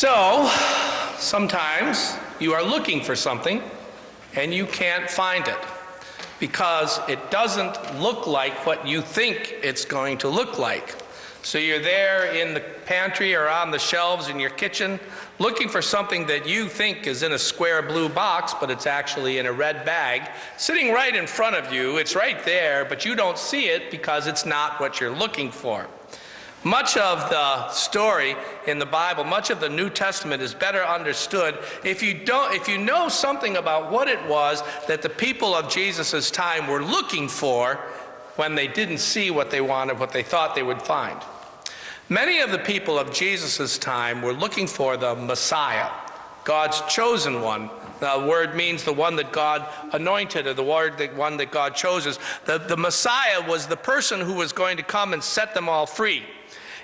So, sometimes you are looking for something and you can't find it because it doesn't look like what you think it's going to look like. So you're there in the pantry or on the shelves in your kitchen looking for something that you think is in a square blue box, but it's actually in a red bag, sitting right in front of you. It's right there, but you don't see it because it's not what you're looking for. Much of the story in the Bible, much of the New Testament is better understood if you know something about what it was that the people of Jesus' time were looking for when they didn't see what they wanted, what they thought they would find. Many of the people of Jesus' time were looking for the Messiah, God's chosen one. The word means the one that God anointed, or the one that God chose. The Messiah was the person who was going to come and set them all free.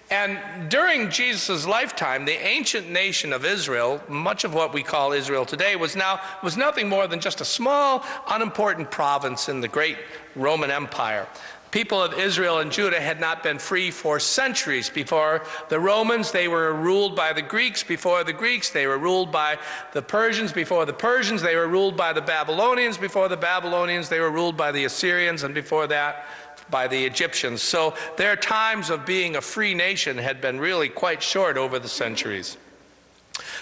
And during Jesus' lifetime, the ancient nation of Israel, much of what we call Israel today, was nothing more than just a small, unimportant province in the great Roman Empire. People of Israel and Judah had not been free for centuries. Before the Romans, they were ruled by the Greeks. Before the Greeks, they were ruled by the Persians. Before the Persians, they were ruled by the Babylonians. Before the Babylonians, they were ruled by the Assyrians. And before that, by the Egyptians. So their times of being a free nation had been really quite short over the centuries.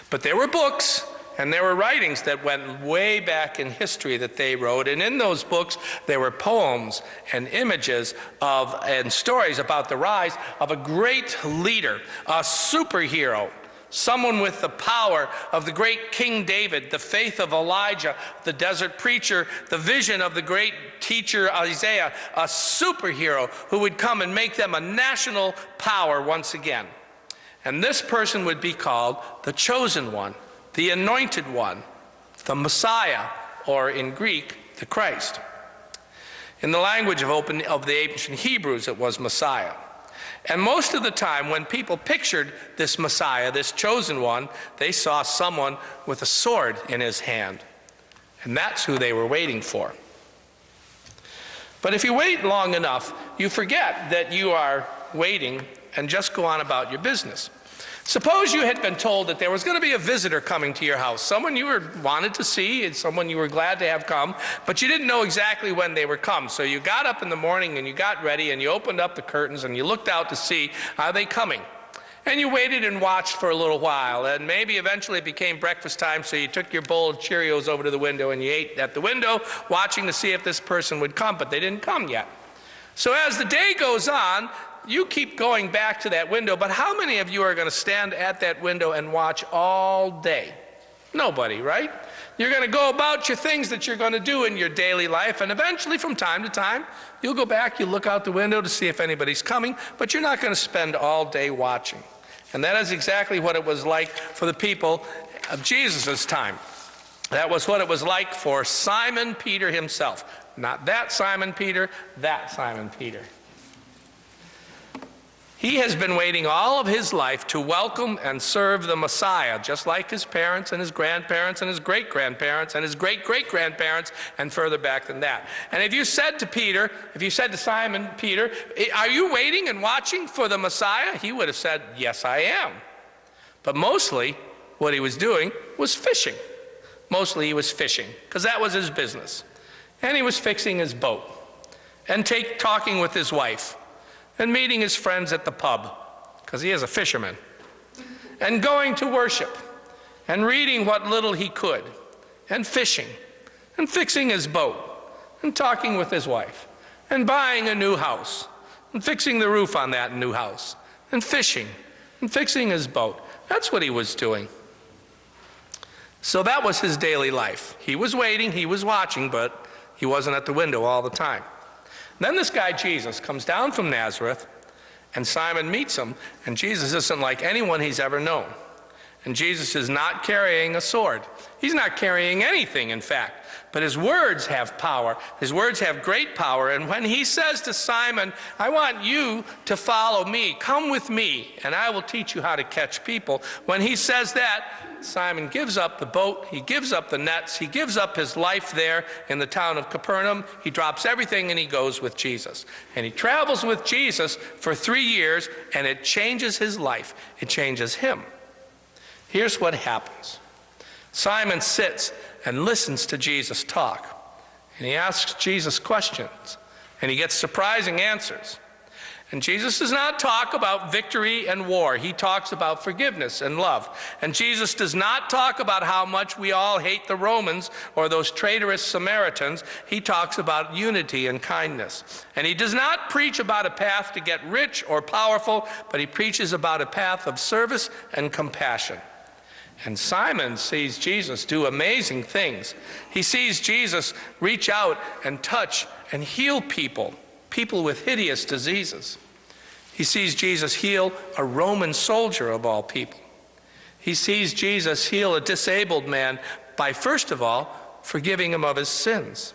But there were books and there were writings that went way back in history that they wrote, and in those books there were poems and images and stories about the rise of a great leader, a superhero, someone with the power of the great King David, the faith of Elijah, the desert preacher, the vision of the great teacher Isaiah, a superhero who would come and make them a national power once again. And this person would be called the chosen one, the anointed one, the Messiah, or in Greek, the Christ. In the language of the ancient Hebrews, it was Messiah. And most of the time, when people pictured this Messiah, this chosen one, they saw someone with a sword in his hand. And that's who they were waiting for. But if you wait long enough, you forget that you are waiting and just go on about your business. Suppose you had been told that there was going to be a visitor coming to your house, someone you wanted to see, and someone you were glad to have come, but you didn't know exactly when they would come. So you got up in the morning and you got ready and you opened up the curtains and you looked out to see, are they coming? And you waited and watched for a little while, and maybe eventually it became breakfast time, so you took your bowl of Cheerios over to the window and you ate at the window, watching to see if this person would come, but they didn't come yet. So as the day goes on, you keep going back to that window, but how many of you are going to stand at that window and watch all day? Nobody, right? You're going to go about your things that you're going to do in your daily life, and eventually from time to time, you'll go back, you'll look out the window to see if anybody's coming, but you're not going to spend all day watching. And that is exactly what it was like for the people of Jesus' time. That was what it was like for Simon Peter himself. Not that Simon Peter, that Simon Peter. He has been waiting all of his life to welcome and serve the Messiah, just like his parents and his grandparents and his great-grandparents and his great-great-grandparents and further back than that. And if you said to Simon Peter, are you waiting and watching for the Messiah? He would have said, yes, I am. But mostly what he was doing was fishing. Mostly he was fishing, because that was his business. And he was fixing his boat and talking with his wife, and meeting his friends at the pub, because he is a fisherman, and going to worship, and reading what little he could, and fishing, and fixing his boat, and talking with his wife, and buying a new house, and fixing the roof on that new house, and fishing, and fixing his boat. That's what he was doing. So that was his daily life. He was waiting, he was watching, but he wasn't at the window all the time. Then this guy Jesus comes down from Nazareth, and Simon meets him, and Jesus isn't like anyone he's ever known. And Jesus is not carrying a sword. He's not carrying anything, in fact. But his words have power. His words have great power. And when he says to Simon, I want you to follow me, come with me, and I will teach you how to catch people. When he says that, Simon gives up the boat, he gives up the nets, he gives up his life there in the town of Capernaum, he drops everything and he goes with Jesus. And he travels with Jesus for 3 years, and it changes his life. It changes him. Here's what happens. Simon sits and listens to Jesus talk. And he asks Jesus questions. And he gets surprising answers. And Jesus does not talk about victory and war. He talks about forgiveness and love. And Jesus does not talk about how much we all hate the Romans or those traitorous Samaritans. He talks about unity and kindness. And he does not preach about a path to get rich or powerful, but he preaches about a path of service and compassion. And Simon sees Jesus do amazing things. He sees Jesus reach out and touch and heal people with hideous diseases. He sees Jesus heal a Roman soldier of all people. He sees Jesus heal a disabled man by, first of all, forgiving him of his sins.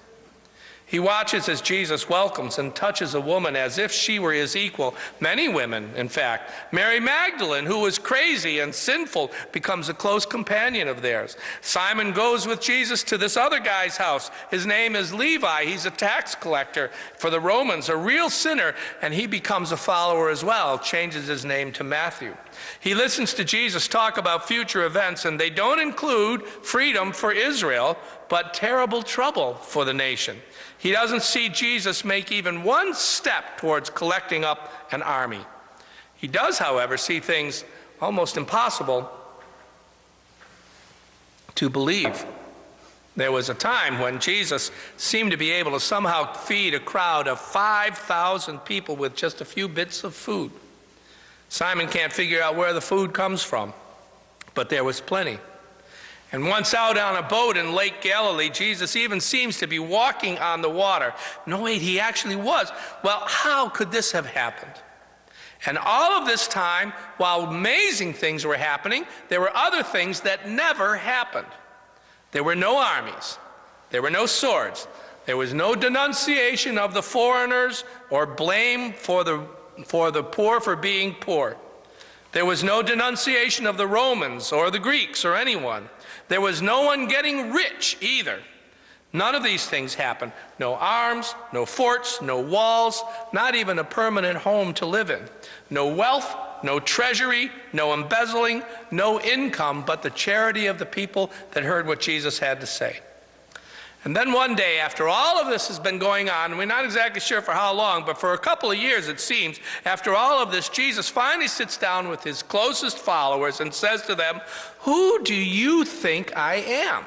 He watches as Jesus welcomes and touches a woman as if she were his equal. Many women, in fact. Mary Magdalene, who was crazy and sinful, becomes a close companion of theirs. Simon goes with Jesus to this other guy's house. His name is Levi. He's a tax collector for the Romans, a real sinner, and he becomes a follower as well, changes his name to Matthew. He listens to Jesus talk about future events, and they don't include freedom for Israel, but terrible trouble for the nation. He doesn't see Jesus make even one step towards collecting up an army. He does, however, see things almost impossible to believe. There was a time when Jesus seemed to be able to somehow feed a crowd of 5,000 people with just a few bits of food. Simon can't figure out where the food comes from, but there was plenty. And once out on a boat in Lake Galilee, Jesus even seems to be walking on the water. No, wait, he actually was. Well, how could this have happened? And all of this time, while amazing things were happening, there were other things that never happened. There were no armies. There were no swords. There was no denunciation of the foreigners or blame for the poor for being poor. There was no denunciation of the Romans or the Greeks or anyone. There was no one getting rich either. None of these things happened. No arms, no forts, no walls, not even a permanent home to live in. No wealth, no treasury, no embezzling, no income, but the charity of the people that heard what Jesus had to say. And then one day, after all of this has been going on, we're not exactly sure for how long, but for a couple of years it seems, after all of this, Jesus finally sits down with his closest followers and says to them, "Who do you think I am?"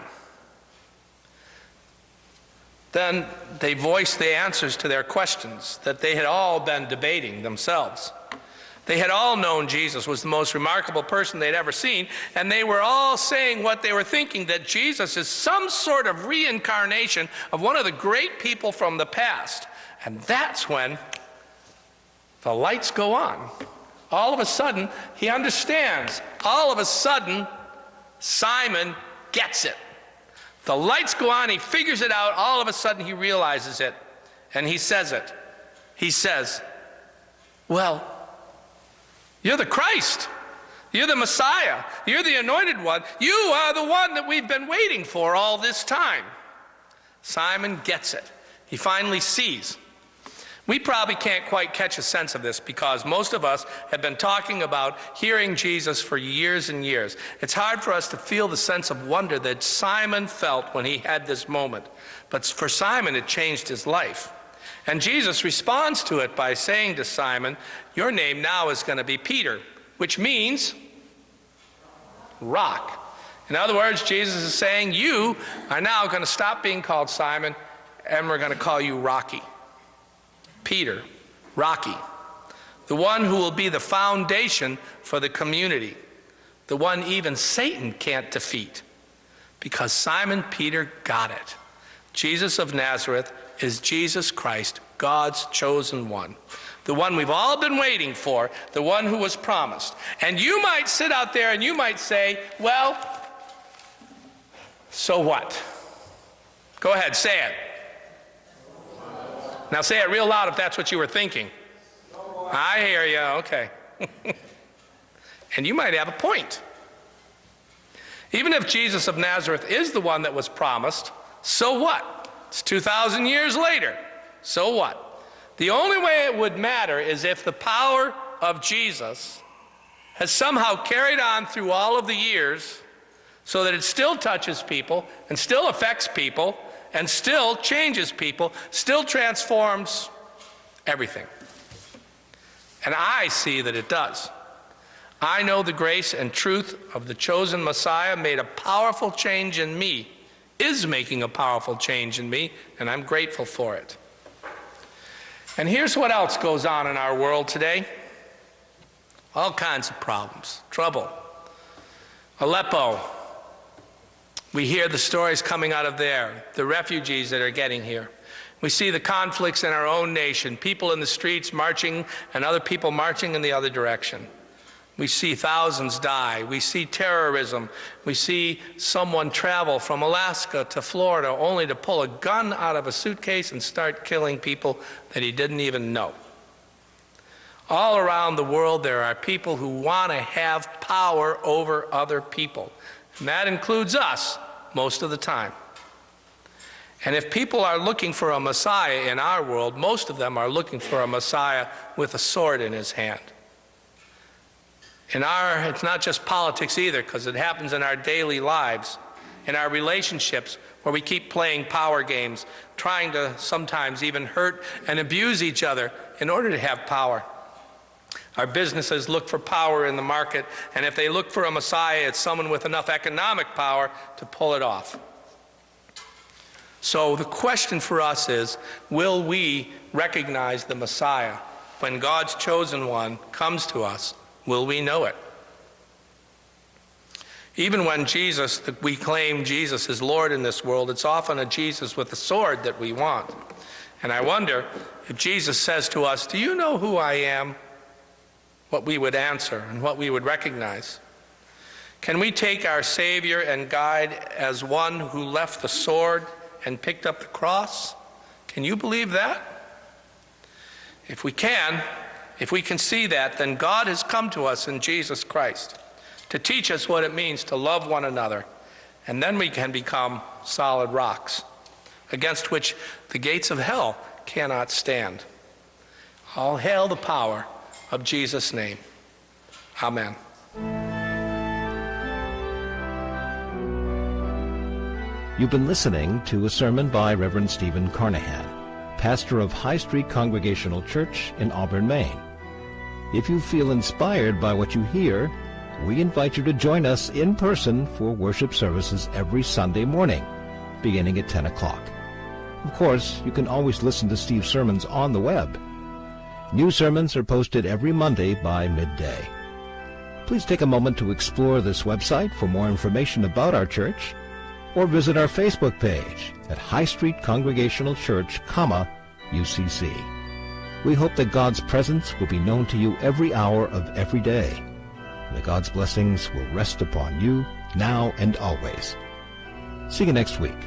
Then they voice the answers to their questions that they had all been debating themselves. They had all known Jesus was the most remarkable person they'd ever seen, and they were all saying what they were thinking, that Jesus is some sort of reincarnation of one of the great people from the past. And that's when the lights go on. All of a sudden, he understands. All of a sudden, Simon gets it. The lights go on, he figures it out, all of a sudden he realizes it, and he says it. He says, "Well, you're the Christ. You're the Messiah. You're the anointed one. You are the one that we've been waiting for all this time." Simon gets it. He finally sees. We probably can't quite catch a sense of this because most of us have been talking about hearing Jesus for years and years. It's hard for us to feel the sense of wonder that Simon felt when he had this moment. But for Simon, it changed his life. And Jesus responds to it by saying to Simon, "Your name now is going to be Peter," which means rock. In other words, Jesus is saying, you are now going to stop being called Simon, and we're going to call you Rocky. Peter, Rocky, the one who will be the foundation for the community, the one even Satan can't defeat, because Simon Peter got it. Jesus of Nazareth is Jesus Christ, God's chosen one, the one we've all been waiting for, the one who was promised. And you might sit out there and you might say, "Well, so what?" Go ahead, say it. Now say it real loud if that's what you were thinking. I hear you, okay. And you might have a point. Even if Jesus of Nazareth is the one that was promised, so what? It's 2,000 years later. So what? The only way it would matter is if the power of Jesus has somehow carried on through all of the years so that it still touches people and still affects people and still changes people, still transforms everything. And I see that it does. I know the grace and truth of the chosen Messiah made a powerful change in me, is making a powerful change in me, and I'm grateful for it. And here's what else goes on in our world today. All kinds of problems, trouble. Aleppo, we hear the stories coming out of there, the refugees that are getting here. We see the conflicts in our own nation, people in the streets marching and other people marching in the other direction. We see thousands die. We see terrorism. We see someone travel from Alaska to Florida only to pull a gun out of a suitcase and start killing people that he didn't even know. All around the world there are people who want to have power over other people. And that includes us most of the time. And if people are looking for a Messiah in our world, most of them are looking for a Messiah with a sword in his hand. It's not just politics either, because it happens in our daily lives, in our relationships, where we keep playing power games, trying to sometimes even hurt and abuse each other in order to have power. Our businesses look for power in the market, and if they look for a Messiah, it's someone with enough economic power to pull it off. So the question for us is, will we recognize the Messiah? When God's chosen one comes to us, will we know it? Even when we claim Jesus is Lord in this world, it's often a Jesus with a sword that we want. And I wonder if Jesus says to us, "Do you know who I am?" what we would answer and what we would recognize. Can we take our Savior and guide as one who left the sword and picked up the cross? Can you believe that? If we can see that, then God has come to us in Jesus Christ to teach us what it means to love one another, and then we can become solid rocks against which the gates of hell cannot stand. All hail the power of Jesus' name. Amen. You've been listening to a sermon by Reverend Stephen Carnahan, pastor of High Street Congregational Church in Auburn, Maine. If you feel inspired by what you hear, we invite you to join us in person for worship services every Sunday morning, beginning at 10 o'clock. Of course, you can always listen to Steve's sermons on the web. New sermons are posted every Monday by midday. Please take a moment to explore this website for more information about our church, or visit our Facebook page at High Street Congregational Church, UCC. We hope that God's presence will be known to you every hour of every day, and that God's blessings will rest upon you now and always. See you next week.